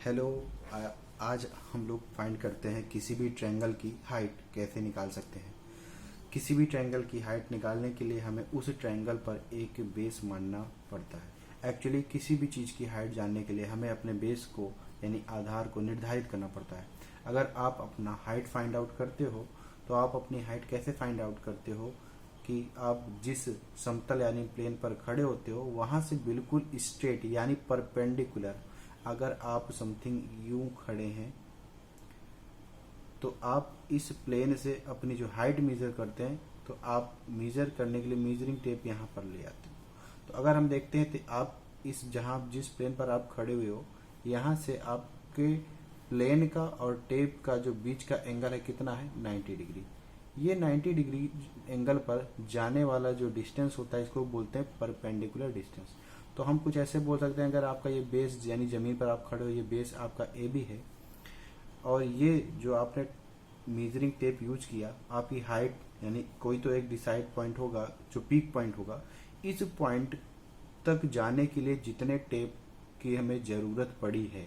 Hello. आज हम लोग फाइंड करते हैं किसी भी ट्रायंगल की हाइट कैसे निकाल सकते हैं। किसी भी ट्रायंगल की हाइट निकालने के लिए हमें उस ट्रायंगल पर एक बेस मानना पड़ता है। एक्चुअली किसी भी चीज़ की हाइट जानने के लिए हमें अपने बेस को यानी आधार को निर्धारित करना पड़ता है। अगर आप अपना हाइट फाइंड आउट करते हो तो आप अपनी हाइट कैसे फाइंड आउट करते हो कि आप जिस समतल यानी प्लेन पर खड़े होते हो वहाँ से बिल्कुल स्ट्रेट यानी परपेंडिकुलर अगर आप समथिंग यूं खड़े हैं तो आप इस प्लेन से अपनी जो हाइट मेजर करते हैं तो आप मेजर करने के लिए मेजरिंग टेप यहाँ पर ले आते हो। तो अगर हम देखते हैं तो आप इस जहाँ जिस प्लेन पर आप खड़े हुए हो यहाँ से आपके प्लेन का और टेप का जो बीच का एंगल है कितना है 90 डिग्री। ये 90 डिग्री एंगल पर जाने वाला जो डिस्टेंस होता है इसको बोलते हैं परपेंडिकुलर डिस्टेंस। तो हम कुछ ऐसे बोल सकते हैं अगर आपका ये बेस यानी जमीन पर आप खड़े हो ये बेस आपका ए बी है और ये जो आपने मेजरिंग टेप यूज किया आपकी हाइट यानी कोई तो एक डिसाइड पॉइंट होगा जो पीक पॉइंट होगा। इस पॉइंट तक जाने के लिए जितने टेप की हमें जरूरत पड़ी है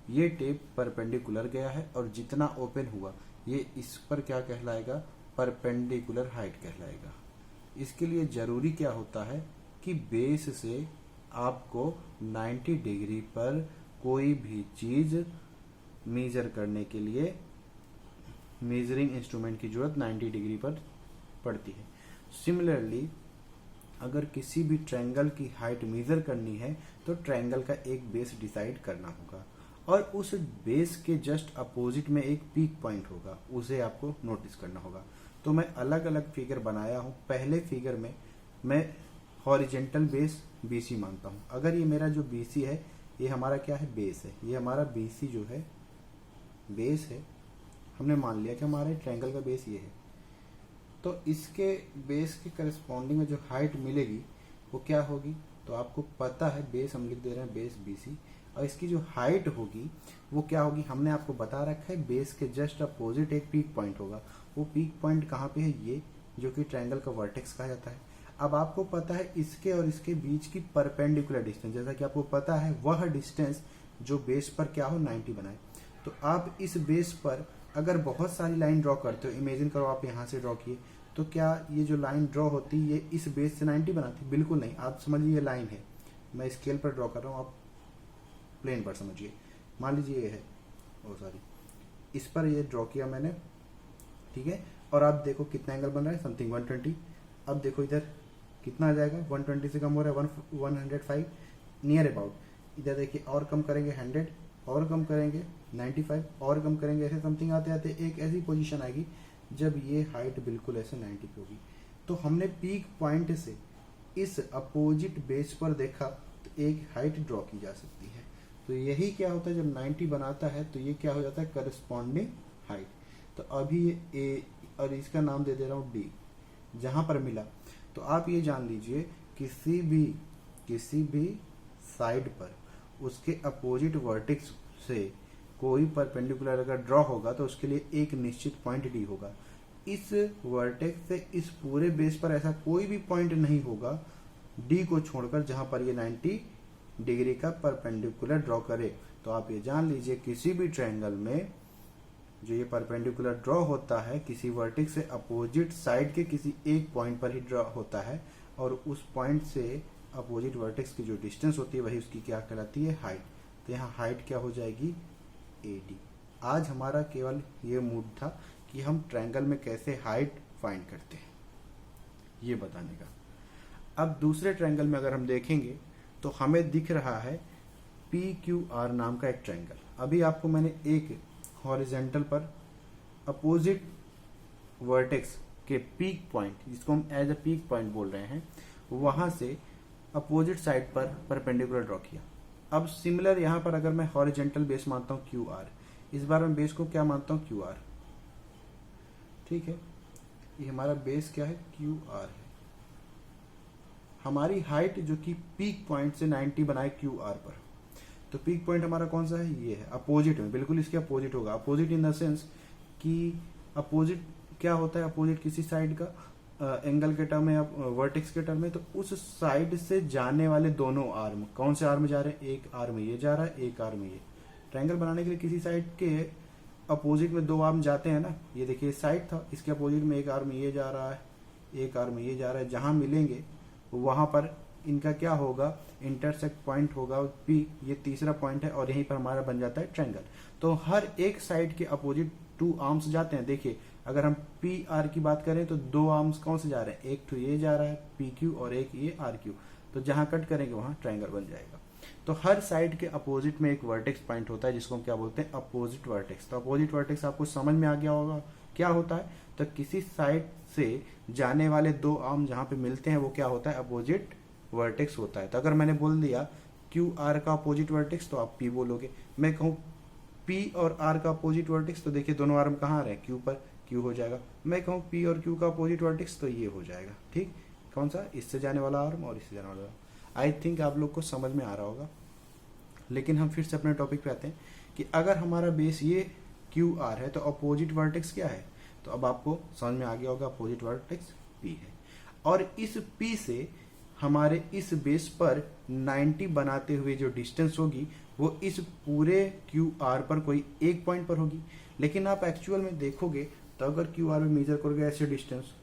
ये टेप परपेंडिकुलर गया है और जितना ओपन हुआ ये इस पर क्या कहलाएगा परपेंडिकुलर हाइट कहलाएगा। इसके लिए जरूरी क्या होता है कि बेस से आपको 90 डिग्री पर कोई भी चीज मेजर करने के लिए मेजरिंग इंस्ट्रूमेंट की जरूरत 90 डिग्री पर पड़ती है। सिमिलरली अगर किसी भी ट्रायंगल की हाइट मेजर करनी है तो ट्रायंगल का एक बेस डिसाइड करना होगा और उस बेस के जस्ट अपोजिट में एक पीक पॉइंट होगा उसे आपको नोटिस करना होगा। तो मैं अलग अलग फिगर बनाया हूं। पहले फिगर में मैं हॉरिजेंटल बेस BC मानता हूं। अगर ये मेरा जो BC है ये हमारा क्या है बेस है। ये हमारा BC जो है बेस है। हमने मान लिया कि हमारे ट्रायंगल का बेस ये है तो इसके बेस के करस्पॉन्डिंग में जो हाइट मिलेगी वो क्या होगी। तो आपको पता है बेस हम लिख दे रहे हैं बेस BC और इसकी जो हाइट होगी वो क्या होगी हमने आपको बता रखा है बेस के जस्ट अपोजिट एक पीक पॉइंट होगा। वो पीक पॉइंट कहाँ पे है ये जो कि ट्रायंगल का वर्टेक्स कहा जाता है। अब आपको पता है इसके और इसके बीच की परपेंडिकुलर डिस्टेंस जैसा कि आपको पता है वह डिस्टेंस जो बेस पर क्या हो 90 बनाए। तो आप इस बेस पर अगर बहुत सारी लाइन ड्रॉ करते हो इमेजिन करो आप यहाँ से ड्रॉ किए तो क्या ये जो लाइन ड्रॉ होती है ये इस बेस से 90 बनाती? बिल्कुल नहीं। आप समझिए ये लाइन है मैं स्केल पर ड्रॉ कर रहा हूँ आप प्लेन पर समझिए। मान लीजिए ये है इस पर ये ड्रॉ किया मैंने ठीक है और आप देखो कितना एंगल बन रहा है समथिंग 120। अब देखो इधर कितना आ जाएगा 120 से कम हो रहा है 105 नियर अबाउट। इधर देखिए और कम करेंगे 100 और कम करेंगे 95 और कम करेंगे ऐसे समथिंग आते आते एक ऐसी पोजीशन आएगी जब ये हाइट बिल्कुल ऐसे 90 पे होगी। तो हमने पीक पॉइंट से इस अपोजिट बेस पर देखा तो एक हाइट ड्रॉ की जा सकती है। तो यही क्या होता है जब 90 बनाता है तो ये क्या हो जाता है करस्पॉन्डिंग हाइट। तो अभी ये ए और इसका नाम दे दे रहा हूँ D जहां पर मिला। तो आप ये जान लीजिए किसी भी साइड पर उसके अपोजिट वर्टेक्स से कोई परपेंडिकुलर अगर ड्रॉ होगा तो उसके लिए एक निश्चित पॉइंट D होगा। इस वर्टेक्स से इस पूरे बेस पर ऐसा कोई भी पॉइंट नहीं होगा D को छोड़कर जहां पर ये 90 डिग्री का परपेंडिकुलर ड्रॉ करे। तो आप ये जान लीजिए किसी भी ट्रायंगल में जो ये परपेंडिकुलर ड्रॉ होता है किसी वर्टेक्स से अपोजिट साइड के किसी एक पॉइंट पर ही ड्रॉ होता है और उस पॉइंट से अपोजिट वर्टेक्स की जो डिस्टेंस होती है वही उसकी क्या कहलाती है हाइट। तो यहाँ हाइट क्या हो जाएगी AD। आज हमारा केवल ये मूड था कि हम ट्रायंगल में कैसे हाइट फाइंड करते हैं ये बताने का। अब दूसरे ट्रायंगल में अगर हम देखेंगे तो हमें दिख रहा है PQR नाम का एक ट्रायंगल। अभी आपको मैंने एक हॉरिजेंटल पर अपोजिट वर्टेक्स के पीक पॉइंट जिसको हम एज अ पीक पॉइंट बोल रहे हैं वहां से अपोजिट साइड पर परपेंडिकुलर ड्रॉ किया। अब सिमिलर यहां पर अगर मैं हॉरिजेंटल बेस मानता हूं QR इस बार मैं बेस को क्या मानता हूं QR ठीक है। ये हमारा बेस क्या है QR है। हमारी हाइट जो कि पीक पॉइंट से 90 बनाए QR पर। तो पीक पॉइंट हमारा कौन सा है ये है अपोजिट में बिल्कुल इसके अपोजिट होगा। अपोजिट इन द सेंस कि अपोजिट क्या होता है अपोजिट किसी साइड का एंगल के टर्म में या वर्टेक्स के टर्म में। तो उस साइड से जाने वाले दोनों आर्म कौन से आर्म जा रहे हैं एक आर्म ये जा रहा है एक आर्म ये ट्रायंगल बनाने के लिए किसी साइड के अपोजिट में दो आर्म जाते हैं ना, ये देखिए साइड था, इसके अपोजिट में एक आर्म ये जा रहा है, एक आर्म ये जा रहा है, जहां मिलेंगे वहां पर इनका क्या होगा, इंटरसेक्ट पॉइंट होगा पी, ये तीसरा पॉइंट है और यहीं पर हमारा बन जाता है ट्रायंगल। तो हर एक साइड के अपोजिट टू आर्म्स जाते हैं। देखिए अगर हम पी आर की बात करें तो दो आर्म्स कौन से जा रहे हैं, एक तो ये जा रहा है पी क्यू और एक ये आर क्यू, तो जहां कट करेंगे वहां ट्रायंगल बन जाएगा। तो हर साइड के अपोजिट में एक वर्टेक्स पॉइंट होता है जिसको हम क्या बोलते हैं, अपोजिट वर्टेक्स। तो अपोजिट वर्टेक्स आपको समझ में आ गया होगा क्या होता है। तो किसी साइड से जाने वाले दो आर्म जहां पे मिलते हैं वो क्या होता है, अपोजिट वर्टेक्स होता है। तो अगर मैंने बोल दिया क्यू आर का अपोजिट वर्टेक्स तो आप पी बोलोगे, मैं कहूँ पी और आर का अपोजिट वर्टेक्स तो देखिए दोनों आर्म कहाँ आ रहे हैं, क्यू पर, क्यू हो जाएगा। मैं कहूँ पी और क्यू का अपोजिट वर्टेक्स तो ये हो जाएगा। ठीक, कौन सा, इससे जाने वाला आर्म और इससे जाने वाला आर्म। आई थिंक आप लोग को समझ में आ रहा होगा। लेकिन हम फिर से अपने टॉपिक पे आते हैं कि अगर हमारा बेस ये क्यू आर है तो अपोजिट वर्टेक्स क्या है, तो अब आपको समझ में आ गया होगा अपोजिट वर्टेक्स पी है। और इस पी से हमारे इस बेस पर 90 बनाते हुए जो डिस्टेंस होगी वो इस पूरे क्यू आर पर कोई एक पॉइंट पर होगी। लेकिन आप एक्चुअल में देखोगे तो अगर क्यू आर में मेजर करोगे ऐसे डिस्टेंस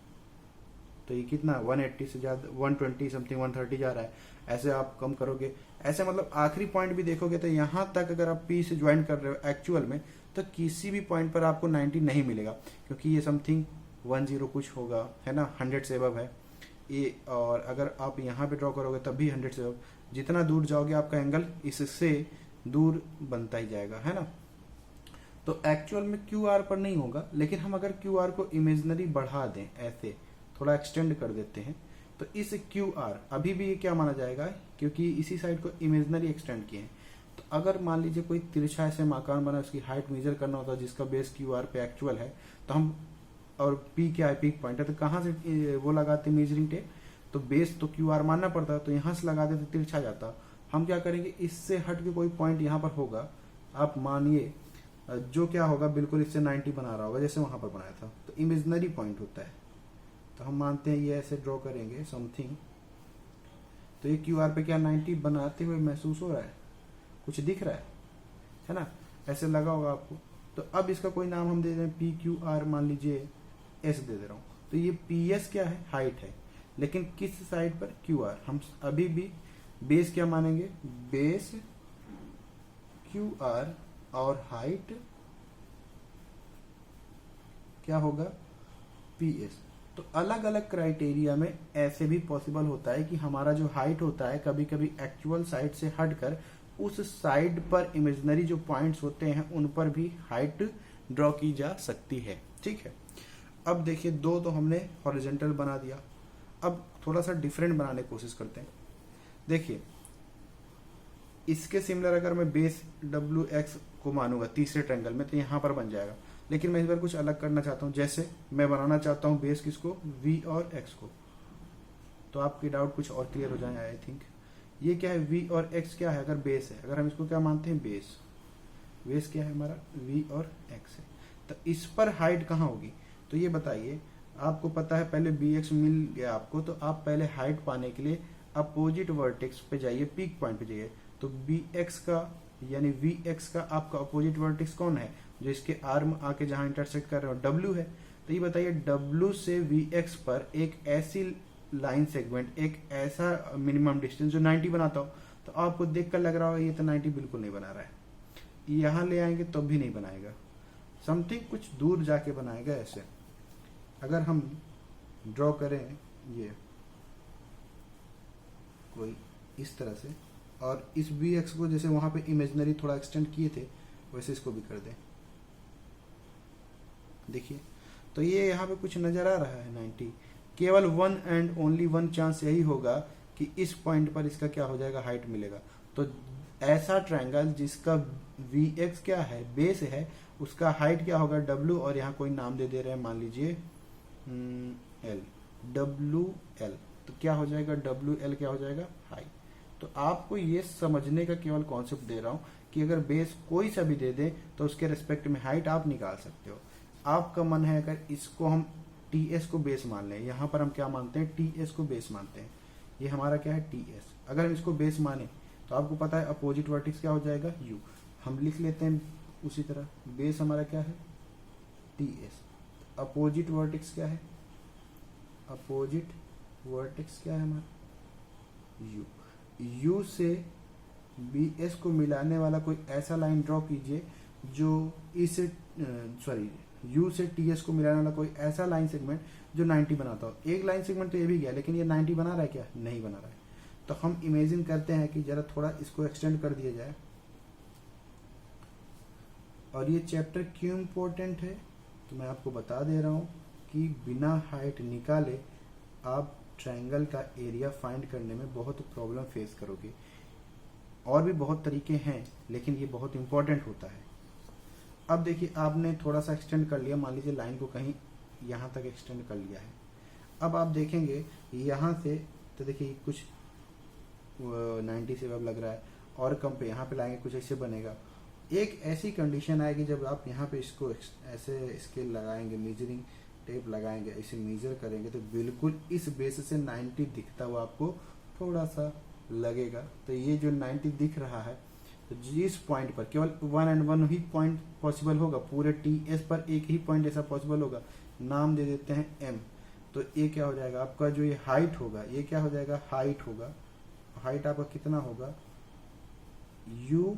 तो ये कितना 180 से ज्यादा 120 समथिंग 130 जा रहा है। ऐसे आप कम करोगे, ऐसे मतलब आखिरी पॉइंट भी देखोगे तो यहां तक अगर आप पी से ज्वाइन कर रहे हो एक्चुअल में तो किसी भी पॉइंट पर आपको 90 नहीं मिलेगा, क्योंकि ये समथिंग 10 कुछ होगा, है ना, 100 से अबव है ये। और अगर आप यहाँ पे ड्रॉ करोगे तब भी 100 से अबव, जितना दूर जाओगे आपका एंगल इससे दूर बनता ही जाएगा, है ना। तो एक्चुअल में क्यू आर पर नहीं होगा, लेकिन हम अगर क्यू आर को इमेजनरी बढ़ा दें, ऐसे थोड़ा एक्सटेंड कर देते हैं, तो इस क्यू आर अभी भी ये क्या माना जाएगा, क्योंकि इसी साइड को इमेजनरी एक्सटेंड किए हैं। तो अगर मान लीजिए कोई तिरछा ऐसे मकान बना, उसकी हाइट मेजर करना होता है जिसका बेस क्यू आर पे एक्चुअल है, तो हम, और पी क्या है, पीक पॉइंट है, तो कहाँ से वो लगाते मेजरिंग टेप, तो बेस तो क्यू आर मानना पड़ता, तो यहाँ से लगा देते तिरछा जाता। हम क्या करेंगे, इससे हट के कोई पॉइंट यहाँ पर होगा, आप मानिए जो क्या होगा बिल्कुल इससे 90 बना रहा होगा जैसे वहां पर बनाया था, तो इमेजनरी पॉइंट होता है। तो हम मानते हैं ये ऐसे ड्रॉ करेंगे समथिंग, तो ये क्यू आर पे क्या 90 बनाते हुए महसूस हो रहा है, कुछ दिख रहा है ना, ऐसे लगा होगा आपको। तो अब इसका कोई नाम हम दे दें पी क्यू आर, मान लीजिए एस दे दे रहा हूं, तो ये पी एस क्या है, हाइट है, लेकिन किस साइड पर, क्यू आर। हम अभी भी बेस क्या मानेंगे, बेस क्यू आर और हाइट क्या होगा, पी एस। तो अलग अलग क्राइटेरिया में ऐसे भी पॉसिबल होता है कि हमारा जो हाइट होता है कभी कभी एक्चुअल साइड से हटकर उस साइड पर इमेजिनरी जो पॉइंट्स होते हैं उन पर भी हाइट ड्रॉ की जा सकती है। ठीक है, अब देखिए दो तो हमने हॉरिजॉन्टल बना दिया, अब थोड़ा सा डिफरेंट बनाने की कोशिश करते हैं। देखिए इसके सिमिलर अगर मैं बेस डब्ल्यू एक्स को मानूंगा तीसरे ट्रायंगल में तो यहां पर बन जाएगा, लेकिन मैं इस बार कुछ अलग करना चाहता हूं, जैसे मैं बनाना चाहता हूं बेस किसको, v और x को। तो आपके डाउट कुछ और क्लियर हो जाए आई थिंक। ये क्या है, v और x क्या है, अगर बेस है, अगर हम इसको क्या मानते हैं, बेस, बेस क्या है हमारा, v और x है। तो इस पर हाइट कहाँ होगी, तो ये बताइए, आपको पता है पहले bx मिल गया आपको, तो आप पहले हाइट पाने के लिए अपोजिट वर्टेक्स पे जाइए, पीक पॉइंट पे जाइए। तो bx का यानी vx का आपका अपोजिट वर्टेक्स कौन है, जो इसके आर्म आके जहां इंटरसेक्ट कर रहे हो, w है। तो ये बताइए w से vx पर एक ऐसी लाइन सेगमेंट, एक ऐसा मिनिमम डिस्टेंस जो 90 बनाता हो, तो आपको देखकर लग रहा होगा ये तो 90 बिल्कुल नहीं बना रहा है, यहां ले आएंगे तो भी नहीं बनाएगा, समथिंग कुछ दूर जाके बनाएगा। ऐसे अगर हम ड्रॉ करें ये कोई इस तरह से, और इस vx को जैसे वहां पे इमेजिनरी थोड़ा एक्सटेंड किए थे वैसे इसको भी कर दें, देखिए तो ये यहाँ पे कुछ नजर आ रहा है 90। केवल one and only one chance यही होगा कि इस पॉइंट पर इसका क्या हो जाएगा, हाइट मिलेगा। तो ऐसा ट्रायंगल जिसका vx क्या है, बेस है, उसका हाइट क्या होगा, w, और यहाँ कोई नाम दे रहे हैं, मान लीजिए l, WL। तो क्या हो जाएगा, WL क्या हो जाएगा, हाइट। तो आपको ये समझने का केवल कॉन्सेप्ट दे रहा हूं कि अगर बेस कोई सा भी दे दे तो उसके रिस्पेक्ट में हाइट आप निकाल सकते हो। आपका मन है अगर इसको हम टीएस को बेस मान लें, यहां पर हम क्या मानते हैं, टीएस को बेस मानते हैं, ये हमारा क्या है टीएस। अगर हम इसको बेस माने तो आपको पता है अपोजिट वर्टेक्स क्या हो जाएगा, यू। हम लिख लेते हैं उसी तरह, बेस हमारा क्या है टी एस, अपोजिट वर्टेक्स क्या है, अपोजिट वर्टेक्स क्या है हमारा यू, यू से बी एस को मिलाने वाला कोई ऐसा लाइन ड्रॉ कीजिए जो इस यू से टी एस को मिलाने वाला कोई ऐसा लाइन सेगमेंट जो 90 बनाता हो। एक लाइन सेगमेंट तो ये भी गया, लेकिन ये 90 बना रहा है क्या, नहीं बना रहा है। तो हम इमेजिन करते हैं कि जरा थोड़ा इसको एक्सटेंड कर दिया जाए। और ये चैप्टर क्यों इम्पोर्टेंट है, तो मैं आपको बता दे रहा हूँ कि बिना हाइट निकाले आप ट्रायंगल का एरिया फाइंड करने में बहुत प्रॉब्लम फेस करोगे। और भी बहुत तरीके हैं, लेकिन ये बहुत इंपॉर्टेंट होता है। अब देखिए, आपने थोड़ा सा एक्सटेंड कर लिया, मान लीजिए लाइन को कहीं यहाँ तक एक्सटेंड कर लिया है। अब आप देखेंगे यहाँ से, तो देखिए कुछ 90 से अब लग रहा है, और कम पे यहाँ पे लाएंगे कुछ ऐसे बनेगा। एक ऐसी कंडीशन आएगी जब आप यहाँ पे इसको ऐसे स्केल लगाएंगे, मेजरिंग टेप लगाएंगे, ऐसे मेजर करेंगे, तो बिल्कुल इस बेस से 90 दिखता हुआ आपको थोड़ा सा लगेगा। तो ये जो 90 दिख रहा है, तो जिस पॉइंट पर केवल 1 and 1 ही पॉइंट पॉसिबल होगा, पूरे टी एस पर एक ही पॉइंट ऐसा पॉसिबल होगा, नाम दे देते हैं एम। तो ये क्या हो जाएगा आपका, जो ये हाइट होगा, ये क्या हो जाएगा हाइट होगा। हाइट आपका कितना होगा यू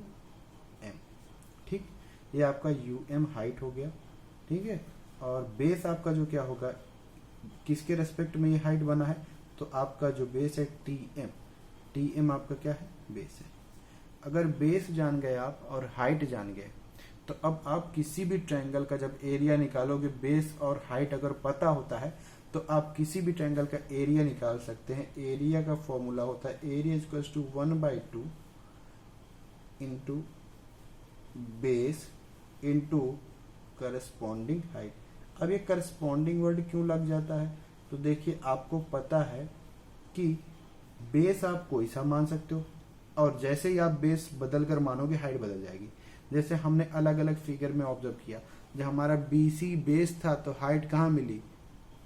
एम, ठीक, ये आपका यू एम हाइट हो गया, ठीक है। और बेस आपका जो क्या होगा, किसके रेस्पेक्ट में ये हाइट बना है, तो आपका जो बेस है टी एम आपका क्या है बेस है। अगर बेस जान गए आप और हाइट जान गए, तो अब आप किसी भी ट्रायंगल का जब एरिया निकालोगे, बेस और हाइट अगर पता होता है, तो आप किसी भी ट्रायंगल का एरिया निकाल सकते हैं। एरिया का फॉर्मूला होता है area equals to 1/2 into base into corresponding height. अब ये करस्पॉन्डिंग वर्ड क्यों लग जाता है, तो देखिए आपको पता है कि बेस आप कोई सा मान सकते हो, और जैसे ही आप बेस बदल कर मानोगे हाइट बदल जाएगी। जैसे हमने अलग अलग फिगर में ऑब्जर्व किया, जब हमारा बीसी बेस था तो हाइट कहाँ मिली,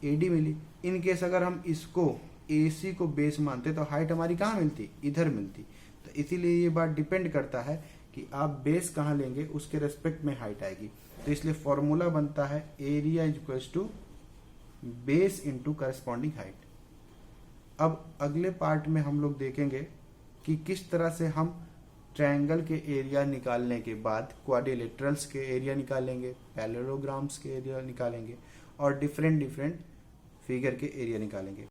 एडी मिली। इन केस अगर हम इसको एसी को बेस मानते तो हाइट हमारी कहाँ मिलती, इधर मिलती। तो इसीलिए ये बात डिपेंड करता है कि आप बेस कहाँ लेंगे, उसके रेस्पेक्ट में हाइट आएगी। तो इसलिए फॉर्मूला बनता है area equals to base into corresponding height. अब अगले पार्ट में हम लोग देखेंगे कि किस तरह से हम ट्रायंगल के एरिया निकालने के बाद क्वाड्रिलेटरल्स के एरिया निकालेंगे, पैरेललोग्राम्स के एरिया निकालेंगे, और डिफरेंट फिगर के एरिया निकालेंगे।